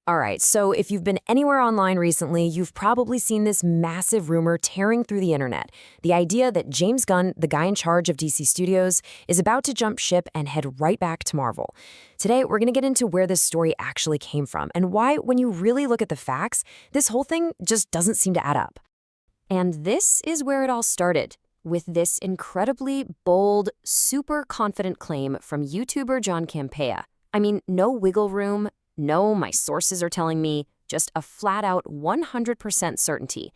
All right, so if you've been anywhere online recently, you've probably seen this massive rumor tearing through the internet. The idea that James Gunn, the guy in charge of DC Studios, is about to jump ship and head right back to Marvel. Today, we're going to get into where this story actually came from and why, when you really look at the facts, this whole thing just doesn't seem to add up. And this is where it all started, with this incredibly bold, super confident claim from YouTuber John Campea. I mean, no wiggle room. No, my sources are telling me, just a flat-out 100% certainty.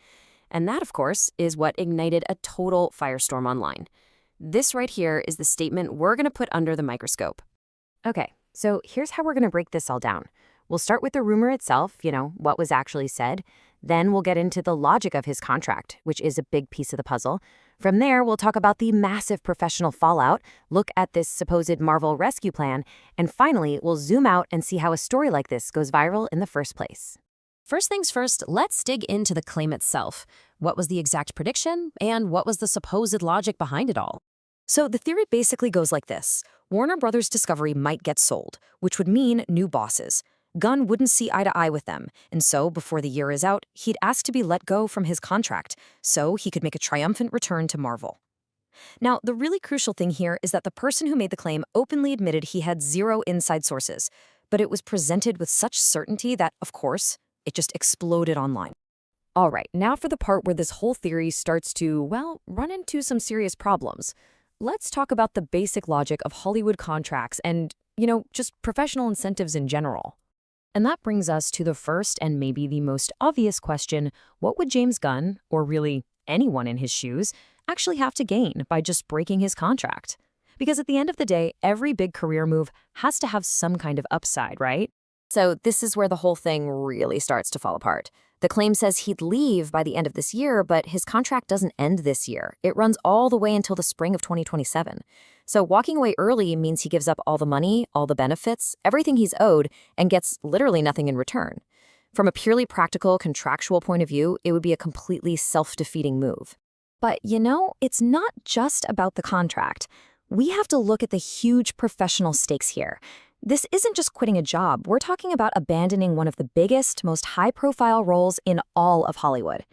And that, of course, is what ignited a total firestorm online. This right here is the statement we're going to put under the microscope. Okay, so here's how we're going to break this all down. We'll start with the rumor itself, what was actually said. Then we'll get into the logic of his contract, which is a big piece of the puzzle. From there, we'll talk about the massive professional fallout, look at this supposed Marvel rescue plan, and finally, we'll zoom out and see how a story like this goes viral in the first place. First things first, let's dig into the claim itself. What was the exact prediction, and what was the supposed logic behind it all? So the theory basically goes like this. Warner Brothers Discovery might get sold, which would mean new bosses. Gunn wouldn't see eye to eye with them, and so, before the year is out, he'd ask to be let go from his contract, so he could make a triumphant return to Marvel. Now, the really crucial thing here is that the person who made the claim openly admitted he had zero inside sources, but it was presented with such certainty that, of course, it just exploded online. All right, now for the part where this whole theory starts to, run into some serious problems. Let's talk about the basic logic of Hollywood contracts and, just professional incentives in general. And that brings us to the first and maybe the most obvious question: what would James Gunn, or really anyone in his shoes, actually have to gain by just breaking his contract? Because at the end of the day, every big career move has to have some kind of upside, right? So this is where the whole thing really starts to fall apart. The claim says he'd leave by the end of this year, but his contract doesn't end this year. It runs all the way until the spring of 2027. So walking away early means he gives up all the money, all the benefits, everything he's owed, and gets literally nothing in return. From a purely practical, contractual point of view, it would be a completely self-defeating move. But it's not just about the contract. We have to look at the huge professional stakes here. This isn't just quitting a job. We're talking about abandoning one of the biggest, most high-profile roles in all of Hollywood.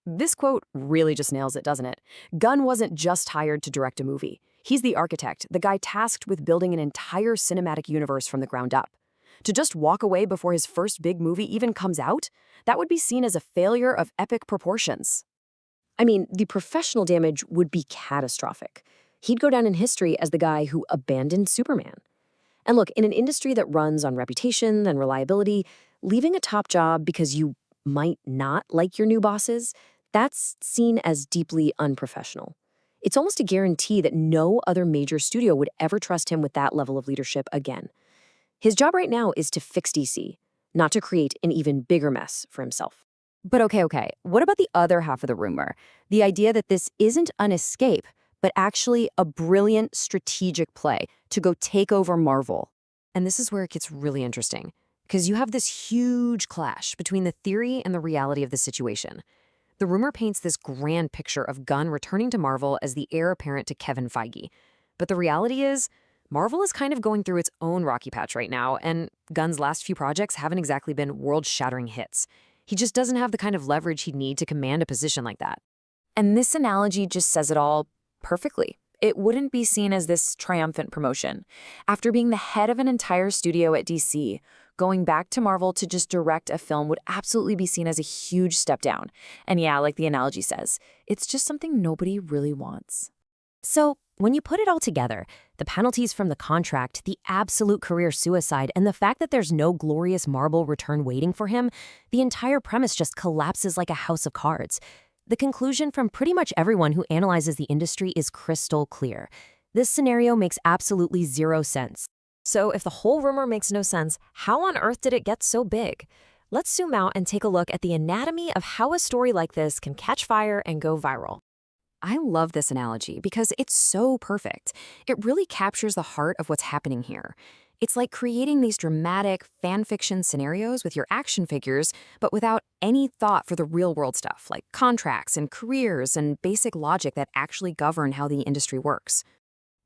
This quote really just nails it, doesn't it? Gunn wasn't just hired to direct a movie. He's the architect, the guy tasked with building an entire cinematic universe from the ground up. To just walk away before his first big movie even comes out, that would be seen as a failure of epic proportions. I mean, the professional damage would be catastrophic. He'd go down in history as the guy who abandoned Superman. And look, in an industry that runs on reputation and reliability, leaving a top job because you might not like your new bosses, that's seen as deeply unprofessional. It's almost a guarantee that no other major studio would ever trust him with that level of leadership again. His job right now is to fix DC, not to create an even bigger mess for himself. But okay, what about the other half of the rumor? The idea that this isn't an escape, but actually a brilliant strategic play to go take over Marvel. And this is where it gets really interesting, because you have this huge clash between the theory and the reality of the situation. The rumor paints this grand picture of Gunn returning to Marvel as the heir apparent to Kevin Feige. But the reality is, Marvel is kind of going through its own rocky patch right now, and Gunn's last few projects haven't exactly been world-shattering hits. He just doesn't have the kind of leverage he'd need to command a position like that. And this analogy just says it all perfectly. It wouldn't be seen as this triumphant promotion. After being the head of an entire studio at DC, going back to Marvel to just direct a film would absolutely be seen as a huge step down. And yeah, like the analogy says, it's just something nobody really wants. So when you put it all together, the penalties from the contract, the absolute career suicide, and the fact that there's no glorious Marvel return waiting for him, the entire premise just collapses like a house of cards. The conclusion from pretty much everyone who analyzes the industry is crystal clear. This scenario makes absolutely zero sense. So if the whole rumor makes no sense, how on earth did it get so big? Let's zoom out and take a look at the anatomy of how a story like this can catch fire and go viral. I love this analogy because it's so perfect. It really captures the heart of what's happening here. It's like creating these dramatic fan fiction scenarios with your action figures, but without any thought for the real-world stuff, like contracts and careers and basic logic that actually govern how the industry works.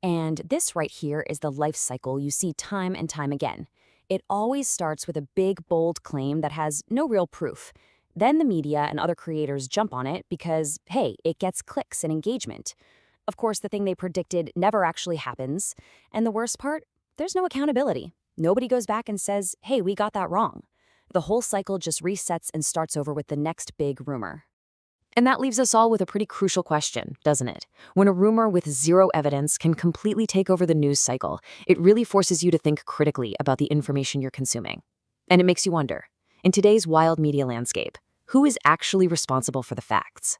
And this right here is the life cycle you see time and time again. It always starts with a big, bold claim that has no real proof. Then the media and other creators jump on it because, hey, it gets clicks and engagement. Of course, the thing they predicted never actually happens. And the worst part? There's no accountability. Nobody goes back and says, hey, we got that wrong. The whole cycle just resets and starts over with the next big rumor. And that leaves us all with a pretty crucial question, doesn't it? When a rumor with zero evidence can completely take over the news cycle, it really forces you to think critically about the information you're consuming. And it makes you wonder, in today's wild media landscape, who is actually responsible for the facts?